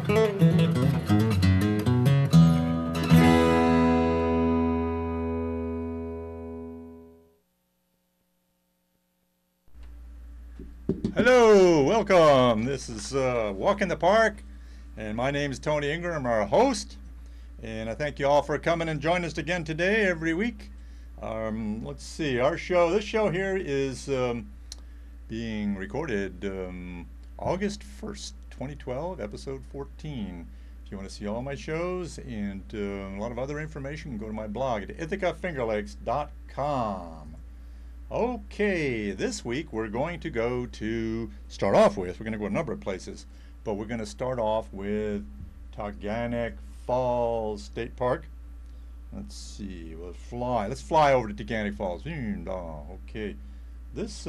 Hello, welcome. This is Walk in the Park, and my name is Tony Ingraham, our host. And I thank you all for coming and joining us again today, every week. Let's see, this show here is being recorded August 1st, 2012, episode 14. If you want to see all my shows and a lot of other information, go to my blog at ithacafingerlakes.com. Okay, this week we're going to we're going to go a number of places, but we're going to start off with Taughannock Falls State Park. Let's see, let's fly over to Taughannock Falls. Okay, these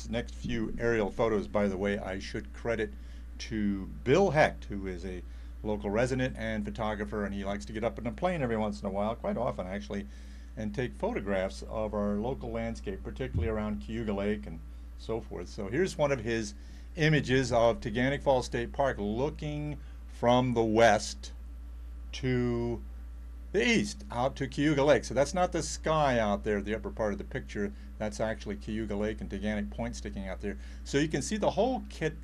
next few aerial photos, by the way, I should credit to Bill Hecht, who is a local resident and photographer, and he likes to get up in a plane every once in a while, quite often actually, and take photographs of our local landscape, particularly around Cayuga Lake and so forth. So here's one of his images of Taughannock Falls State Park looking from the west to the east, out to Cayuga Lake. So that's not the sky out there, the upper part of the picture. That's actually Cayuga Lake and Taughannock Point sticking out there. So you can see the whole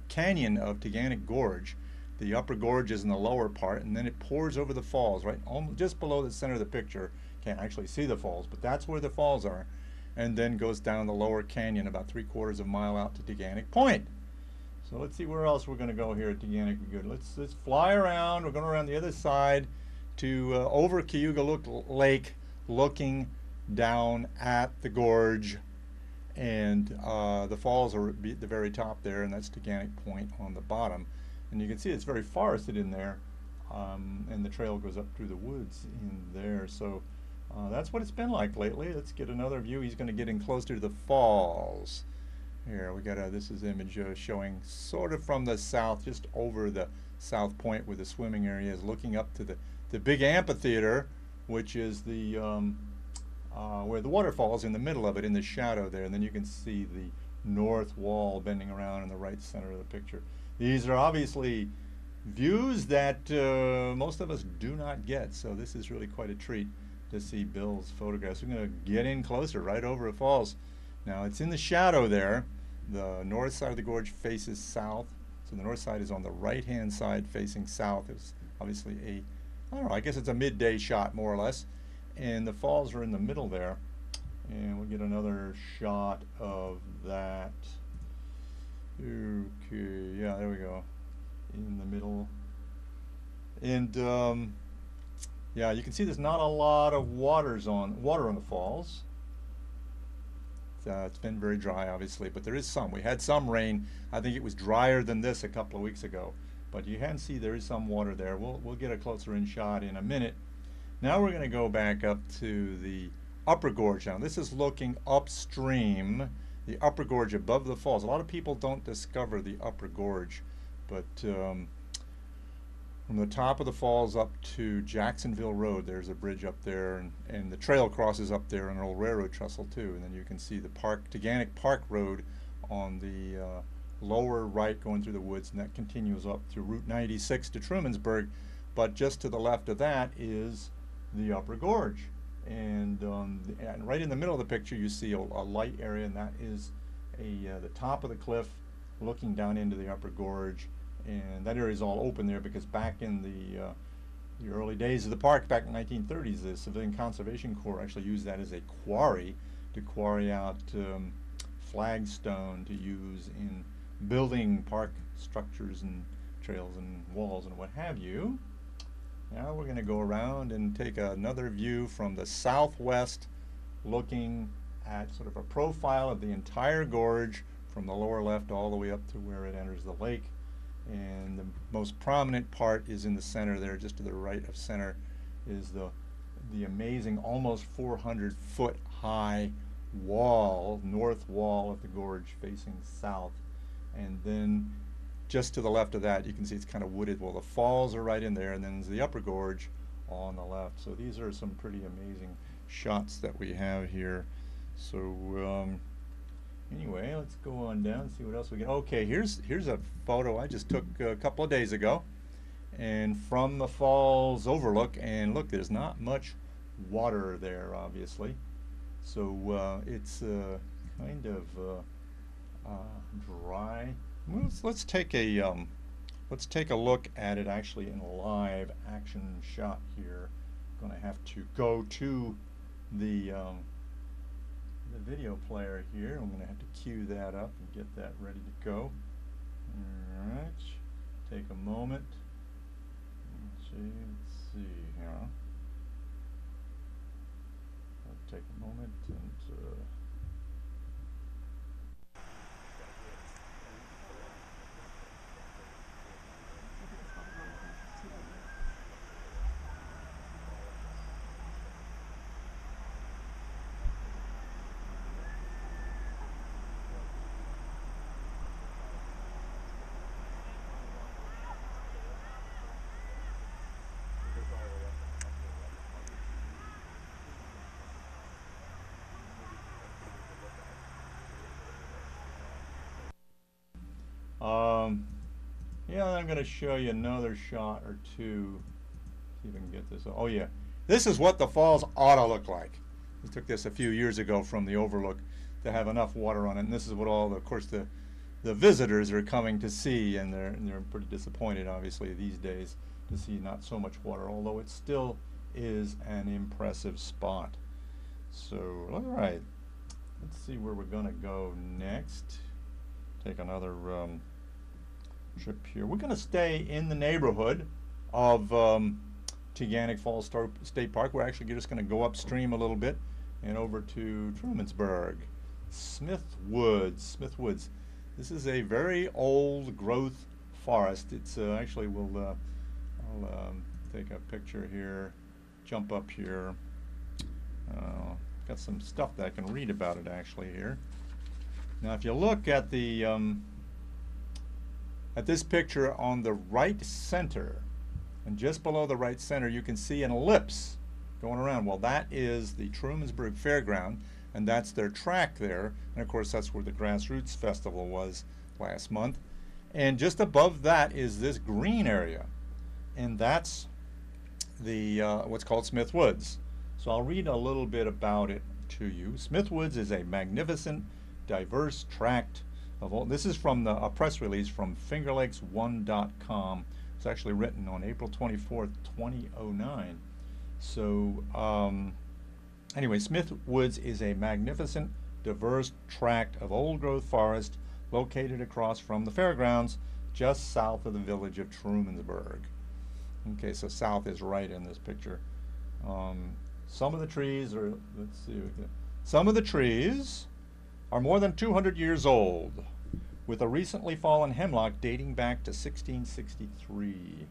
canyon of Taughannock Gorge. The upper gorge is in the lower part, and then it pours over the falls, right just below the center of the picture. Can't actually see the falls, but that's where the falls are, and then goes down the lower canyon about 3/4 of a mile out to Taughannock Point. So let's see where else we're going to go here at Taughannock. Good. Let's fly around. We're going around the other side to over Cayuga Lake, looking down at the gorge, and the falls are at the very top there, and that's Taughannock Point on the bottom. And you can see it's very forested in there, and the trail goes up through the woods in there. So that's what it's been like lately. Let's get another view. He's going to get in closer to the falls. Here we got this is image showing sort of from the south, just over the south point where the swimming area is, looking up to the big amphitheater, which is the where the waterfall's in the middle of it, in the shadow there, and then you can see the north wall bending around in the right center of the picture. These are obviously views that most of us do not get, so this is really quite a treat to see Bill's photographs. We're going to get in closer, right over the falls. Now it's in the shadow there. The north side of the gorge faces south, so the north side is on the right-hand side facing south. It's obviously I don't know, I guess it's a midday shot more or less, and the falls are in the middle there, and we'll get another shot of that. Okay, yeah, there we go, in the middle. And yeah, you can see there's not a lot of water on the falls. It's been very dry, obviously, but there is some. We had some rain. I think it was drier than this a couple of weeks ago, but you can see there is some water there. We'll get a closer in shot in a minute. Now we're going to go back up to the upper gorge. Now this is looking upstream, the upper gorge above the falls. A lot of people don't discover the upper gorge, but from the top of the falls up to Jacksonville Road, there's a bridge up there, and the trail crosses up there, an old railroad trestle too. And then you can see the Taughannock Park Road on the lower right going through the woods, and that continues up through Route 96 to Trumansburg. But just to the left of that is the upper gorge. And right in the middle of the picture you see a light area, and that is the top of the cliff looking down into the upper gorge. And that area is all open there because back in the early days of the park, back in the 1930s, the Civilian Conservation Corps actually used that as a quarry to quarry out flagstone to use in building park structures and trails and walls and what have you. Now we're going to go around and take another view from the southwest, looking at sort of a profile of the entire gorge from the lower left all the way up to where it enters the lake. And the most prominent part is in the center there, just to the right of center, is the amazing almost 400-foot high wall, north wall of the gorge facing south. And then just to the left of that you can see it's kind of wooded. Well, the falls are right in there, and then there's the upper gorge on the left. So these are some pretty amazing shots that we have here. So anyway, let's go on down and see what else we get. Okay, here's a photo I just took a couple of days ago. and from the falls overlook, and look, there's not much water there, obviously. So it's kind of dry. Well, let's take a look at it actually in a live action shot here. I'm going to have to go to the video player here. I'm going to have to cue that up and get that ready to go. All right, take a moment. Let's see here. I'll take a moment and yeah, I'm going to show you another shot or two. See if I can get this. Oh yeah, this is what the falls ought to look like. We took this a few years ago from the overlook to have enough water on it, and this is what of course, the visitors are coming to see, and they're pretty disappointed, obviously, these days to see not so much water, although it still is an impressive spot. So, all right, let's see where we're going to go next. Take another trip here. We're going to stay in the neighborhood of Taughannock Falls State Park. We're actually just going to go upstream a little bit and over to Trumansburg. Smith Woods. This is a very old growth forest. It's actually, I'll take a picture here, jump up here. Got some stuff that I can read about it actually here. Now, if you look at the at this picture on the right center, and just below the right center, you can see an ellipse going around. Well, that is the Trumansburg Fairground, and that's their track there. And of course, that's where the Grassroots Festival was last month. And just above that is this green area, and that's the what's called Smith Woods. So I'll read a little bit about it to you. Smith Woods is a magnificent, diverse tract of all. This is from a press release from fingerlakes1.com. It's actually written on April 24th, 2009. So anyway, Smith Woods is a magnificent, diverse tract of old-growth forest located across from the fairgrounds, just south of the village of Trumansburg. Okay, so south is right in this picture. Some of the trees are, let's see, some of the trees are more than 200 years old, with a recently fallen hemlock dating back to 1663.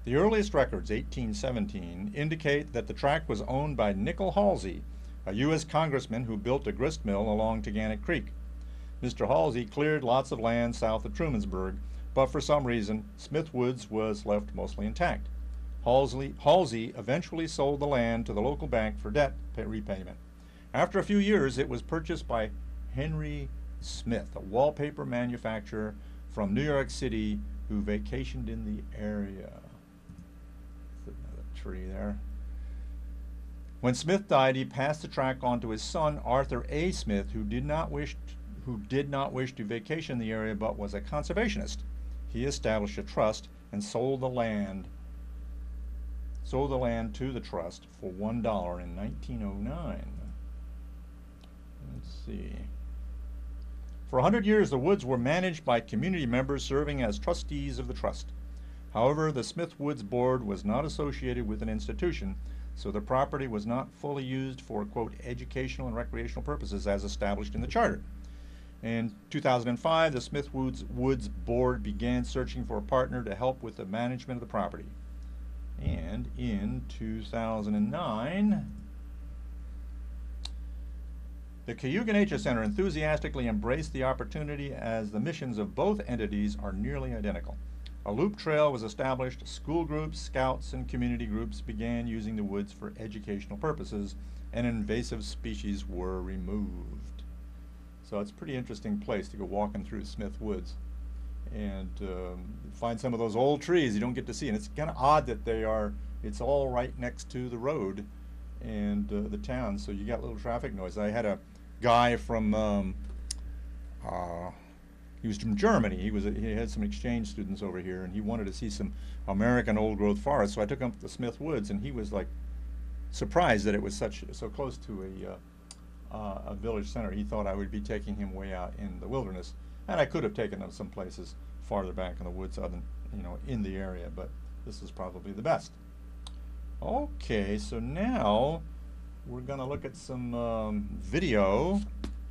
The earliest records, 1817, indicate that the tract was owned by Nickel Halsey, a U.S. congressman who built a grist mill along Taughannock Creek. Mr. Halsey cleared lots of land south of Trumansburg, but for some reason, Smith Woods was left mostly intact. Halsey eventually sold the land to the local bank for debt repayment. After a few years, it was purchased by Henry Smith, a wallpaper manufacturer from New York City who vacationed in the area. There's another tree there. When Smith died, he passed the tract on to his son, Arthur A. Smith, who did not wish to vacation the area but was a conservationist. He established a trust and sold the land to the trust for $1 in 1909. Let's see. For 100 years, the woods were managed by community members serving as trustees of the trust. However, the Smith Woods Board was not associated with an institution, so the property was not fully used for, quote, educational and recreational purposes as established in the charter. In 2005, the Smith Woods Board began searching for a partner to help with the management of the property. And in 2009, the Cayuga Nature Center enthusiastically embraced the opportunity as the missions of both entities are nearly identical. A loop trail was established, school groups, scouts, and community groups began using the woods for educational purposes, and invasive species were removed. So it's a pretty interesting place to go walking through Smith Woods. and find some of those old trees you don't get to see. And it's kind of odd that it's all right next to the road and the town, so you got little traffic noise. I had a guy from he was from Germany. He had some exchange students over here, and he wanted to see some American old growth forest. So I took him to the Smith Woods, and he was like surprised that it was so close to a village center. He thought I would be taking him way out in the wilderness, and I could have taken him some places farther back in the woods, other than in the area. But this is probably the best. Okay, so now we're going to look at some video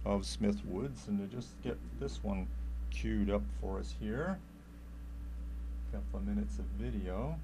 of Smith Woods, and to just get this one queued up for us here. A couple of minutes of video.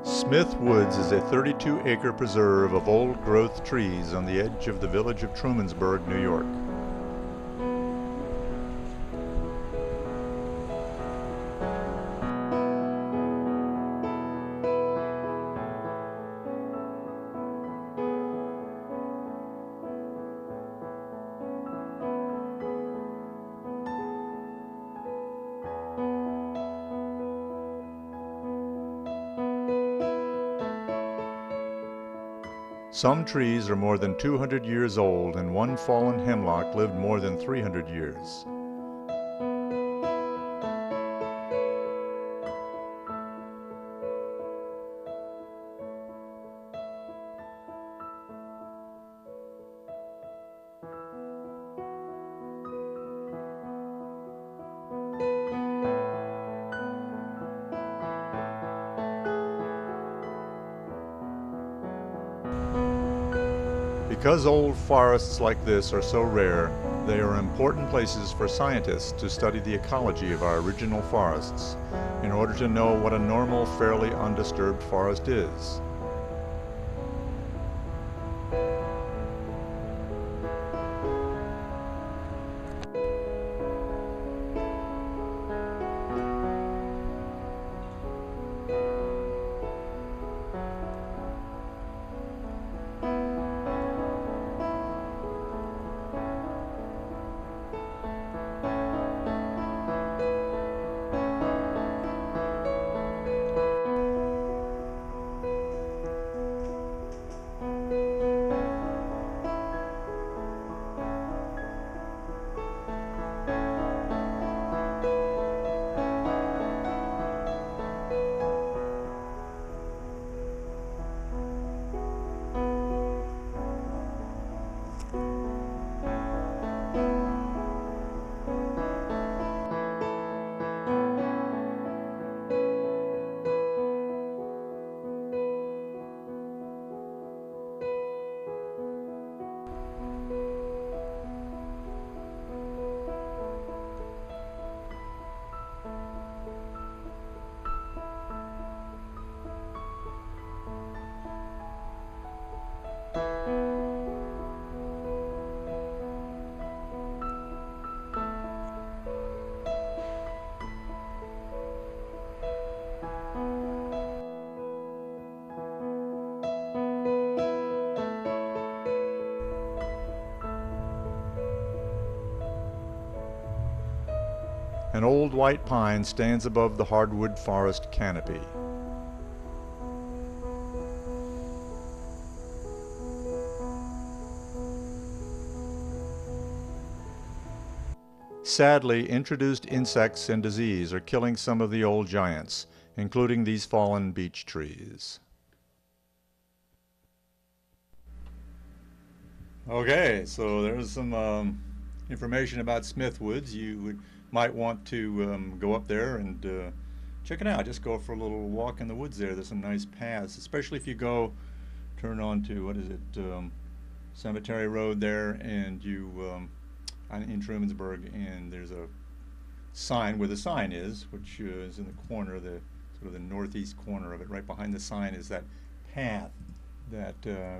Smith Woods is a 32-acre preserve of old-growth trees on the edge of the village of Trumansburg, New York. Some trees are more than 200 years old, and one fallen hemlock lived more than 300 years. Because old forests like this are so rare, they are important places for scientists to study the ecology of our original forests in order to know what a normal, fairly undisturbed forest is. An old white pine stands above the hardwood forest canopy. Sadly, introduced insects and disease are killing some of the old giants, including these fallen beech trees. Okay, so there's some information about Smith Woods. You might want to go up there and check it out. Just go for a little walk in the woods there. There's some nice paths, especially if you turn on to, what is it, Cemetery Road there, and you in Trumansburg, and there's sign where the sign is, which is in the corner, the sort of the northeast corner of it. Right behind the sign is that path that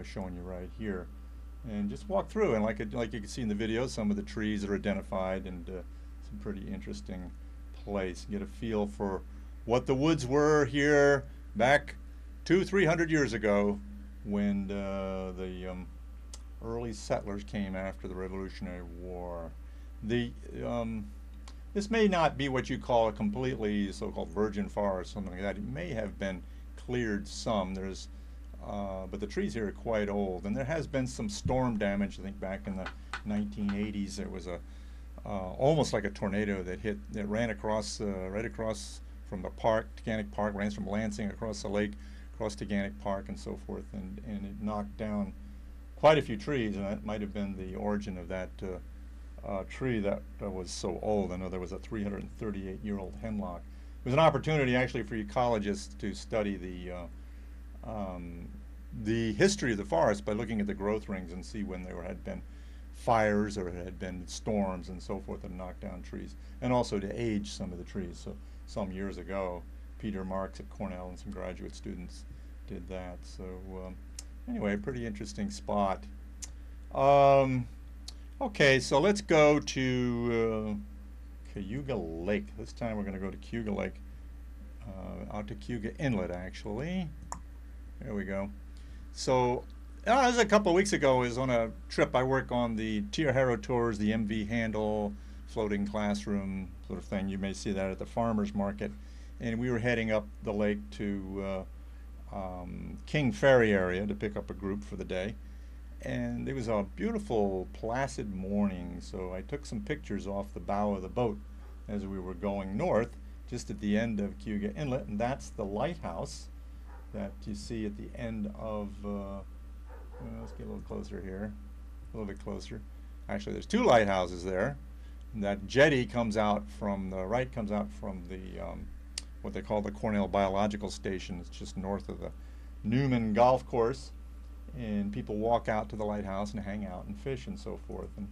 showing you right here. And just walk through, and like you can see in the video, some of the trees are identified, and some pretty interesting place. Get a feel for what the woods were here back 200-300 years ago when the early settlers came after the Revolutionary War. This may not be what you call a completely so-called virgin forest, something like that. It may have been cleared some. But the trees here are quite old, and there has been some storm damage. I think back in the 1980s there was a almost like a tornado that ran across right across from the park, Taughannock Park, ran from Lansing across the lake, across Taughannock Park and so forth, and it knocked down quite a few trees, and that might have been the origin of that tree that was so old. I know there was a 338-year-old hemlock. It was an opportunity actually for ecologists to study the history of the forest by looking at the growth rings and see when there had been fires or had been storms and so forth that knocked down trees, and also to age some of the trees. So some years ago, Peter Marks at Cornell and some graduate students did that. So anyway, pretty interesting spot. Okay, so let's go to Cayuga Lake. This time we're going to go to Cayuga Lake, out to Cayuga Inlet actually. There we go. So this was a couple of weeks ago. I was on a trip. I work on the Taughannock tours, the MV handle, floating classroom sort of thing. You may see that at the farmers market. And we were heading up the lake to King Ferry area to pick up a group for the day. And it was a beautiful, placid morning. So I took some pictures off the bow of the boat as we were going north, just at the end of Cayuga Inlet. And that's the lighthouse that you see at the end of, let's get a little closer here, a little bit closer. Actually, there's two lighthouses there. And that jetty comes out from the right, comes out from the, what they call the Cornell Biological Station. It's just north of the Newman Golf Course. And people walk out to the lighthouse and hang out and fish and so forth and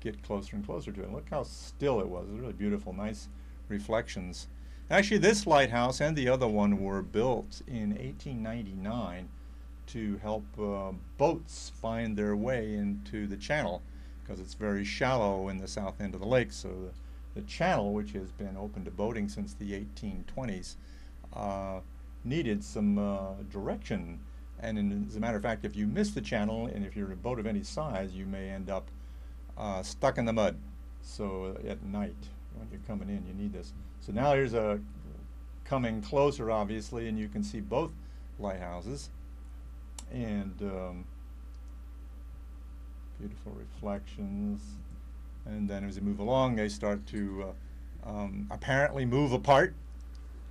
get closer and closer to it. And look how still it was. It was really beautiful, nice reflections. Actually, this lighthouse and the other one were built in 1899 to help boats find their way into the channel, because it's very shallow in the south end of the lake. So the channel, which has been open to boating since the 1820s, needed some direction. And as a matter of fact, if you miss the channel, and if you're a boat of any size, you may end up stuck in the mud. So at night, when you're coming in, you need this. So now here's a coming closer, obviously, and you can see both lighthouses. And beautiful reflections. And then as you move along, they start to apparently move apart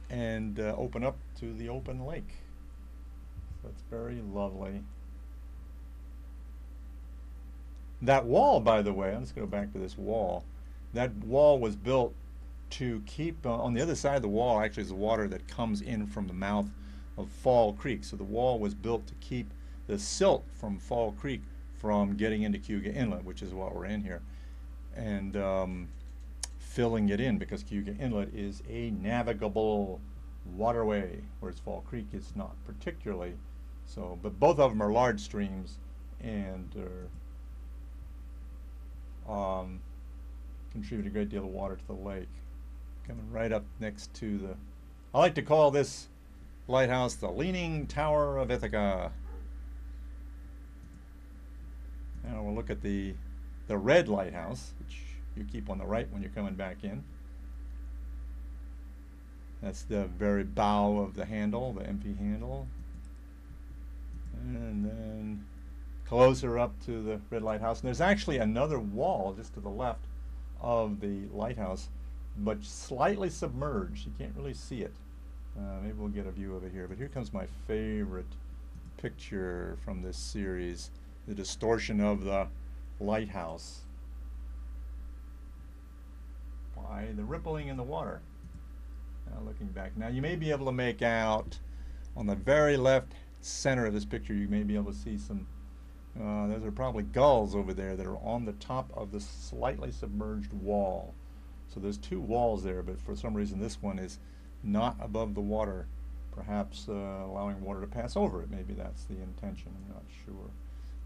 and open up to the open lake. So it's very lovely. That wall, by the way, let's go back to this wall. That wall was built to keep, on the other side of the wall actually is the water that comes in from the mouth of Fall Creek. So the wall was built to keep the silt from Fall Creek from getting into Cayuga Inlet, which is what we're in here, and filling it in, because Cayuga Inlet is a navigable waterway, whereas Fall Creek is not particularly so. But both of them are large streams and contribute a great deal of water to the lake. Coming right up next to the, I like to call this lighthouse the Leaning Tower of Ithaca. Now we'll look at the red lighthouse, which you keep on the right when you're coming back in. That's the very bow of the handle, the MP handle. And then closer up to the red lighthouse. And there's actually another wall just to the left of the lighthouse, but slightly submerged. You can't really see it. Maybe we'll get a view of it here. But here comes my favorite picture from this series, the distortion of the lighthouse by the rippling in the water. Now looking back, now you may be able to make out on the very left center of this picture, you may be able to see some, those are probably gulls over there that are on the top of the slightly submerged wall. So there's two walls there, but for some reason this one is not above the water, perhaps allowing water to pass over it. Maybe that's the intention. I'm not sure.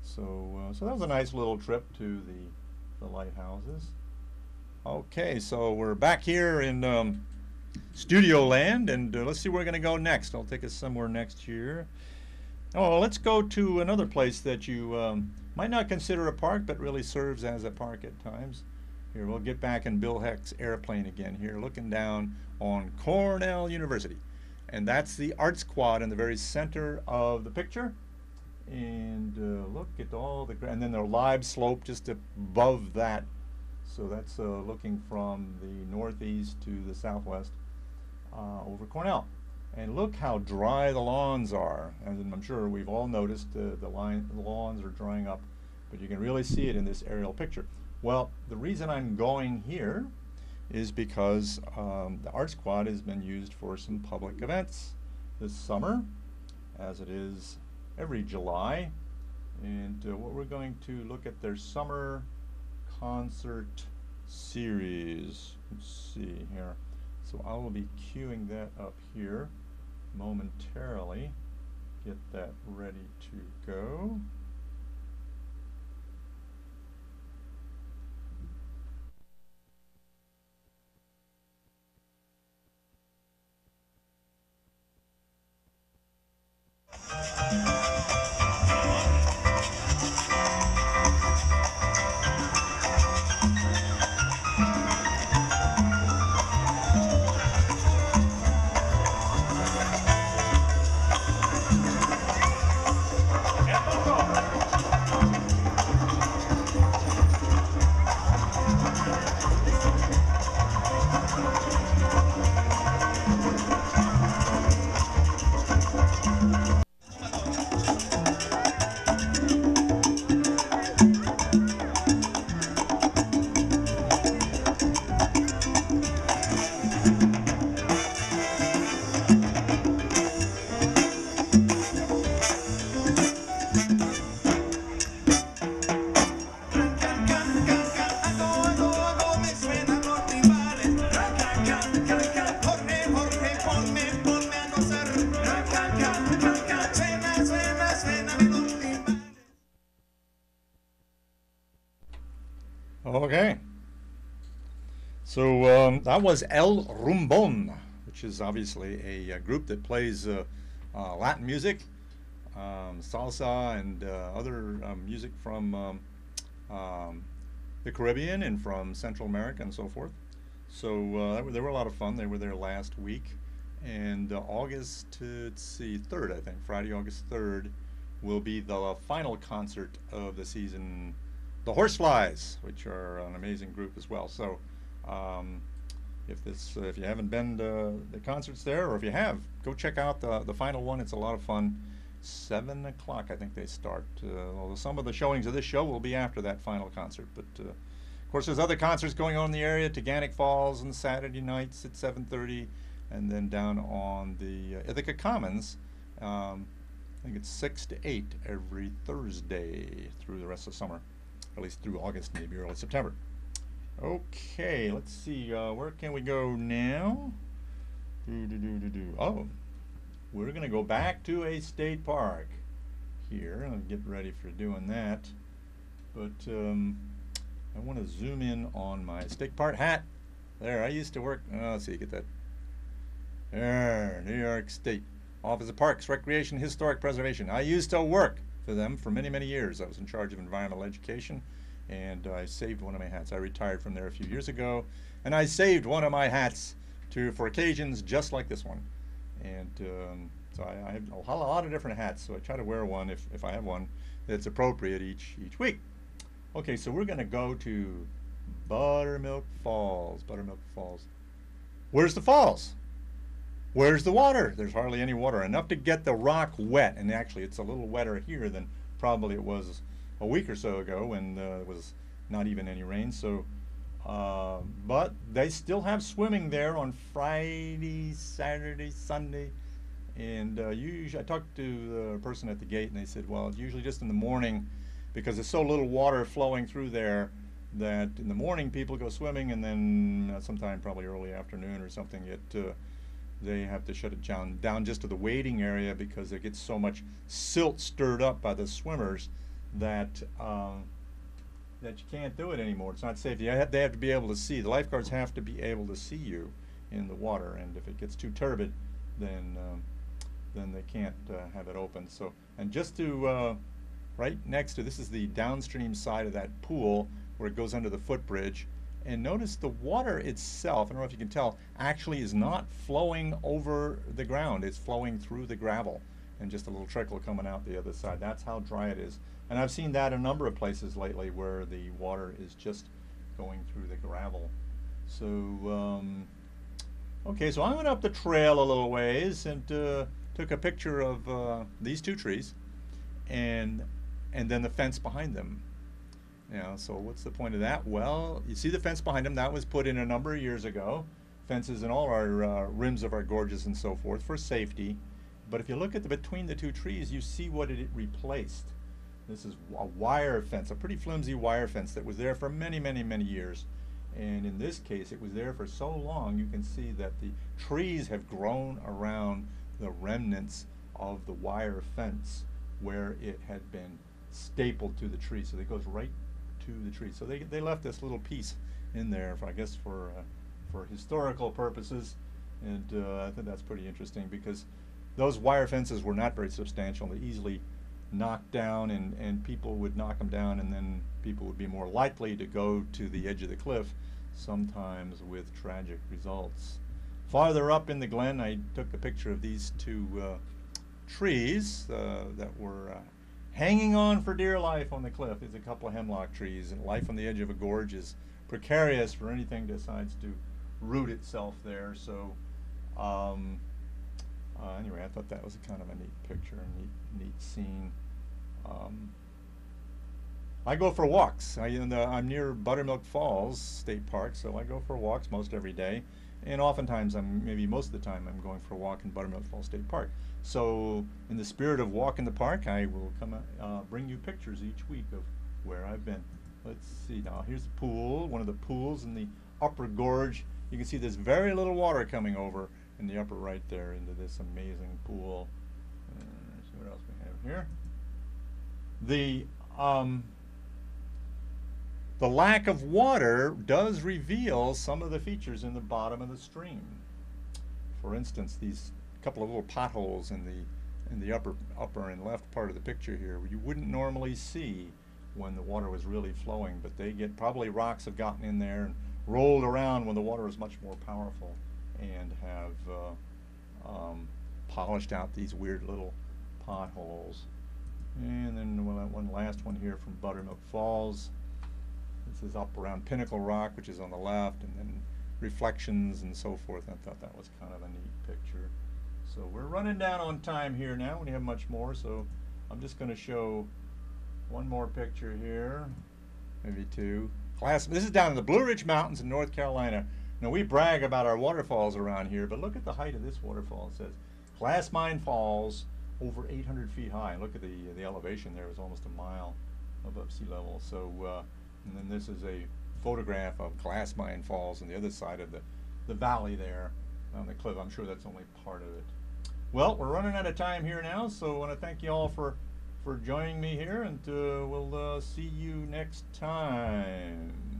So that was a nice little trip to the lighthouses. Okay, so we're back here in Studio Land, and let's see where we're going to go next. I'll take us somewhere next year. Oh, let's go to another place that you might not consider a park, but really serves as a park at times. Here, we'll get back in Bill Heck's airplane again here, looking down on Cornell University. And that's the Arts Quad in the very center of the picture. And look at all the, and then the live slope just above that. So that's looking from the northeast to the southwest over Cornell. And look how dry the lawns are. And I'm sure we've all noticed the lawns are drying up, but you can really see it in this aerial picture. Well, the reason I'm going here is because the Arts Quad has been used for some public events this summer, as it is every July. And what we're going to look at their summer concert series. Let's see here. So I will be queuing that up here momentarily. Get that ready to go. Okay. So that was El Rumbón, which is obviously a group that plays Latin music, salsa, and other music from the Caribbean and from Central America and so forth. So they were a lot of fun. They were there last week. And August, let's see, 3rd, I think, Friday, August 3rd, will be the final concert of the season, the Horseflies, which are an amazing group as well. So if you haven't been to the concerts there, or if you have, go check out the final one. It's a lot of fun. 7 o'clock, I think they start. Although some of the showings of this show will be after that final concert. But of course, there's other concerts going on in the area. Taughannock Falls on Saturday nights at 7:30, and then down on the Ithaca Commons, I think it's 6 to 8 every Thursday through the rest of summer, at least through August, maybe early September. Okay, let's see, where can we go now? Oh, we're going to go back to a state park here. I'll get ready for doing that. But I want to zoom in on my state park hat. There, I used to work, let's see, get that. There, New York State Office of Parks, Recreation, Historic Preservation. I used to work for them for many, many years. I was in charge of environmental education, and I saved one of my hats. I retired from there a few years ago, and I saved one of my hats for occasions just like this one. And so I have a lot of different hats, so I try to wear one if I have one that's appropriate each week. Okay, so we're going to go to Buttermilk Falls. Buttermilk Falls. Where's the falls? Where's the water? There's hardly any water, enough to get the rock wet. And actually, it's a little wetter here than probably it was a week or so ago when there was not even any rain. So, but they still have swimming there on Friday, Saturday, Sunday. And usually, I talked to the person at the gate, and they said, well, it's usually just in the morning because there's so little water flowing through there that in the morning people go swimming, and then sometime probably early afternoon or something, they have to shut it down just to the wading area because it gets so much silt stirred up by the swimmers that that you can't do it anymore. It's not safe. They have to be able to see. The lifeguards have to be able to see you in the water, and if it gets too turbid, then they can't have it open. So, and just to right next to this is the downstream side of that pool where it goes under the footbridge. And notice the water itself, I don't know if you can tell, actually is not flowing over the ground. It's flowing through the gravel and just a little trickle coming out the other side. That's how dry it is. And I've seen that in a number of places lately where the water is just going through the gravel. So, okay, so I went up the trail a little ways and took a picture of these two trees and then the fence behind them. Yeah, so what's the point of that? Well, you see the fence behind them. That was put in a number of years ago. Fences in all our rims of our gorges and so forth for safety. But if you look at between the two trees, you see what it replaced. This is a wire fence, a pretty flimsy wire fence that was there for many, many, many years. And in this case, it was there for so long, you can see that the trees have grown around the remnants of the wire fence where it had been stapled to the tree. So it goes right to the tree. So they left this little piece in there, I guess, for historical purposes, and I think that's pretty interesting because those wire fences were not very substantial. They easily knocked down, and people would knock them down, and then people would be more likely to go to the edge of the cliff, sometimes with tragic results. Farther up in the glen, I took a picture of these two trees that were hanging on for dear life on the cliff. There's a couple of hemlock trees, and life on the edge of a gorge is precarious for anything that decides to root itself there. So anyway, I thought that was a kind of a neat picture, a neat scene. I go for walks. I'm near Buttermilk Falls State Park, so I go for walks most every day. And oftentimes, maybe most of the time, I'm going for a walk in Buttermilk Falls State Park. So in the spirit of walk in the park, I will bring you pictures each week of where I've been. Let's see now. Here's the pool, one of the pools in the upper gorge. You can see there's very little water coming over in the upper right there into this amazing pool. Let's see what else we have here. The lack of water does reveal some of the features in the bottom of the stream. For instance, these couple of little potholes in the upper and left part of the picture here, you wouldn't normally see when the water was really flowing, but probably rocks have gotten in there and rolled around when the water is much more powerful and have polished out these weird little potholes. And then one last one here from Buttermilk Falls. This is up around Pinnacle Rock, which is on the left, and then reflections and so forth. I thought that was kind of a neat picture. So we're running down on time here now. We don't have much more, so I'm just going to show one more picture here, maybe two. This is down in the Blue Ridge Mountains in North Carolina. Now, we brag about our waterfalls around here, but look at the height of this waterfall. It says Glassmine Falls, over 800 feet high. Look at the elevation there is almost a mile above sea level. So, and then this is a photograph of Glassmine Falls on the other side of the valley there on the cliff. I'm sure that's only part of it. Well, we're running out of time here now, so I want to thank you all for joining me here, and we'll see you next time.